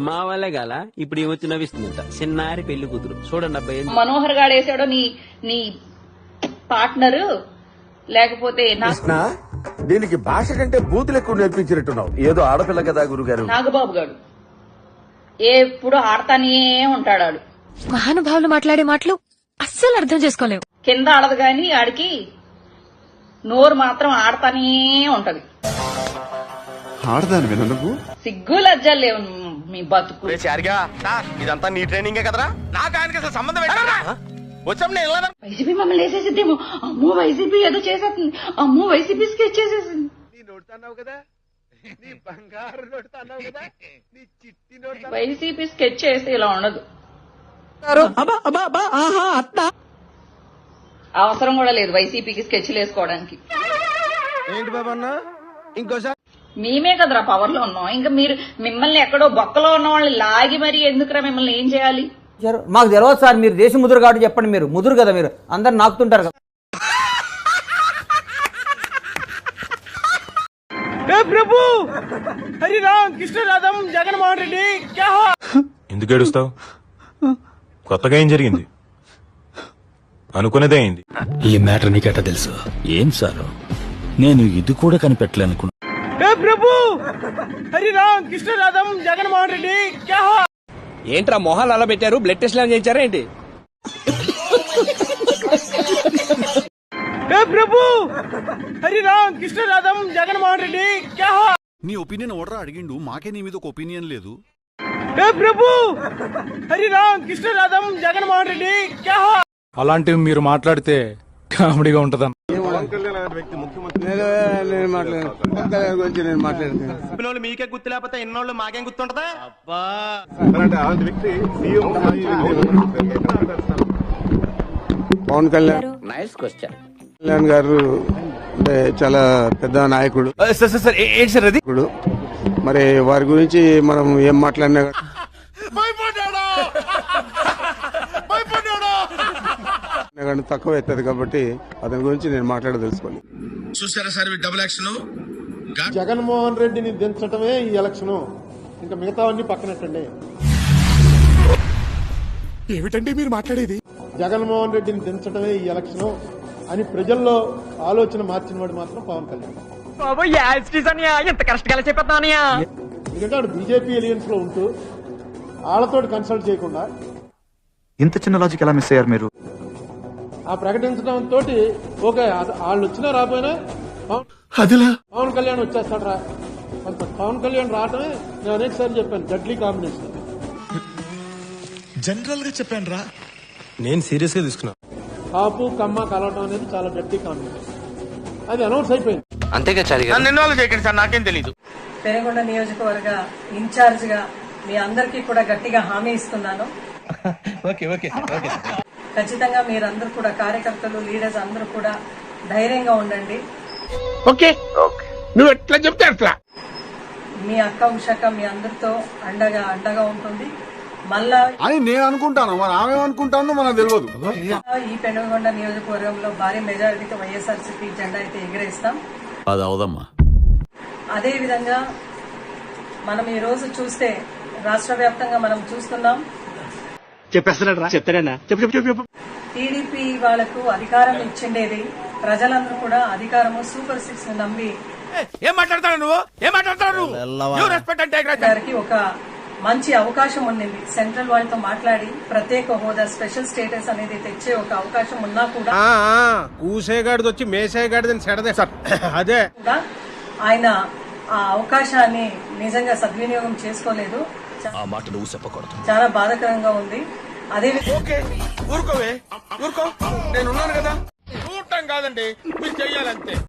మా వల్లే గాల ఇప్పుడు ఏమొచ్చి నవ్విస్తుందంట చిన్నారి పెళ్లి కూతురు చూడండి అబ్బాయి. మనోహర్ గాడు వేసాడో నీ పార్ట్నర్ లేకపోతే దీనికి భాష కంటే బూతులు ఎక్కువ నేర్పించినట్టున్నావు. ఏదో ఆడపిల్ల కదా గురుగారు. నాగబాబు గారు ఎప్పుడు ఆడతానే ఉంటాడు. మహానుభావులు మాట్లాడే మాటలు అస్సలు అర్థం చేసుకోలేవు. కింద ఆడదు గాని ఆడికి నోరు మాత్రం ఆడతానే ఉంటది. ఆడదాని విన నువ్వు సిగ్గు లజ్జలు లేవు మీ బతుకు. ఇదంతా నీ ట్రైనింగే కదరా, నాకు ఆయనకి అసలు సంబంధం వచ్చాం. వైసీపీ మమ్మల్ని వేసేసిద్దేమో, అమ్మో వైసీపీ ఏదో చేసేస్తుంది, అమ్మో వైసీపీ స్కెచ్ చేసేసింది. వైసీపీ స్కెచ్ చేస్తే ఇలా ఉండదు. అవసరం కూడా లేదు వైసీపీకి స్కెచ్లు వేసుకోవడానికి. ఏంటి బాబా అన్న ఇంకోసారి మేమే కదరా పవర్ లో ఉన్నాం. ఇంకా మిమ్మల్ని ఎక్కడో బొక్కలో ఉన్న వాళ్ళని లాగి మరి ఎందుకురా మిమ్మల్ని ఏం చేయాలి? మాకు తెలియదు సార్, మీరు దేశ ముదురు కాబట్టి చెప్పండి. మీరు ముదురు కదా, మీరు అందరు నాకుతుంటారు కదా. ప్రభు హరి రామ్ కృష్ణ రాధం జగన్మోహన్ రెడ్డి ఎందుకు ఏడుస్తావు? కొత్తగా ఏం జరిగింది? అనుకునేదే అయింది. ఈ మ్యాటర్ నీకెట్టా తెలుసు? ఏం సార్, నేను ఇది కూడా కనిపెట్టలేనుకున్నా. ప్రభు హరి రామ్ కృష్ణ రాధం జగన్మోహన్ రెడ్డి ఏంట్రా మొహాలు అలా పెట్టారు? బ్లడ్ టెస్ట్ ఏమైనా చేయించారా ఏంటి? ప్రభు హరి రామ్ కృష్ణ రాధం జగన్మోహన్ రెడ్డి నీ ఒపీనియన్ ఓడరా అడిగిండు, మాకే నీ మీద ఒక ఒపీనియన్ లేదు. ప్రభు హరి రామ్ కృష్ణ రాధం జగన్మోహన్ రెడ్డి. అలాంటివి మీరు మాట్లాడితే కామెడీగా ఉంటదన్న. మీకే గుర్తు లేకపోతే ఎన్నోళ్ళు మాకేం గుర్తుంటదా? పవన్ కళ్యాణ్ గారు అంటే చాలా పెద్ద నాయకుడు. మరి వారి గురించి మనం ఏం మాట్లాడినా కానీ తక్కువ అవుతుంది కాబట్టి అతని గురించి నేను మాట్లాడదలుచుకోండి. చూసారా సార్ డబుల్ యాక్షన్. జగన్మోహన్ రెడ్డిని దించటమే ఈ ఎలక్షన్, ఇంకా మిగతావన్నీ పక్కనట్టండి. ఏమిటండి మీరు మాట్లాడేది? జగన్మోహన్ రెడ్డిని దించటమే ఈ ఎలక్షన్ అని ప్రజల్లో ఆలోచన మార్చిన వాడు మాత్రం పవన్ కళ్యాణ్. ఎంత కష్టంగా చెప్పేస్తానయ్యా. ఎందుకంటే వాడు బీజేపీ ఎలియన్స్ లో ఉంటూ వాళ్ళతో కన్సల్ట్ చేయకుండా ఇంత చిన్న లాజిక్ ఎలా మిస్ అయ్యారు మీరు? ఆ ప్రకటించడం తోటి ఓకే వాళ్ళు వచ్చినా రాపోయినా పవన్ కళ్యాణ్ వచ్చేస్తాడు రా. పవన్ కళ్యాణ్ రావటమే నేను అనేకసారి చెప్పాను, డెడ్లీ కాంబినేషన్. జనరల్ గా చెప్పాను రా, నేను సీరియస్ గా తీసుకున్నా. కాపు కమ్మ కలవటం అనేది చాలా డెడ్లీ కాంబినేషన్. అది అనౌన్స్ అయిపోయింది. అంతేగా ఇన్వాల్వ్ చేయకండి సార్, నాకేం తెలీదు. పెనుగొండ నియోజకవర్గ ఇన్ఛార్జ్ గా మీ అందరికీ కూడా గట్టిగా హామీ ఇస్తున్నాను. ఖచ్చితంగా మీరందరూ కూడా కార్యకర్తలు, లీడర్స్ అందరూ కూడా ధైర్యంగా ఉండండి. ఓకే నువ్వు ఎట్లా చెప్తే అట్లా. మీ అక్క ఉషక మీ అందరితో అండగా ఉంటుంది. మళ్ళా అని నేను అనుకుంటాను, మరి ఆమె అనుకుంటాను మనకు తెలియదు. ఈ పెనుగొండ నియోజకవర్గంలో భారీ మెజారిటీతో వైఎస్ఆర్సీపీ జెండా అయితే ఎగిరేస్తాం. అది అవదమ్మా. అదే విధంగా మనం ఈ రోజు చూస్తే రాష్ట్ర వ్యాప్తంగా మనం చూస్తున్నాం, టీడీపీ వాళ్లకు అధికారం ఇచ్చిండేది, ప్రజలందరూ కూడా అధికారము సూపర్ 6 నమ్మి ఏం మాట్లాడతాడు నువ్వు? గారికి ఒక మంచి అవకాశం ఉండింది. సెంట్రల్ వాళ్ళతో మాట్లాడి ప్రత్యేక హోదా, స్పెషల్ స్టేటస్ అనేది తెచ్చే ఒక అవకాశం ఉన్నా కూడా కూసేగాడిది వచ్చి మేసేగాడిదని సెడదే సార్. అదే కూడా ఆయన ఆ అవకాశాన్ని నిజంగా సద్వినియోగం చేసుకోలేదు. ఆ మాట నువ్వు చెప్పకూడదు. చాలా బాధాకరంగా ఉంది. అదే ఊరుకో, నేనున్నాను కదా. చూడటం కాదండి, మీరు చెయ్యాలంతే.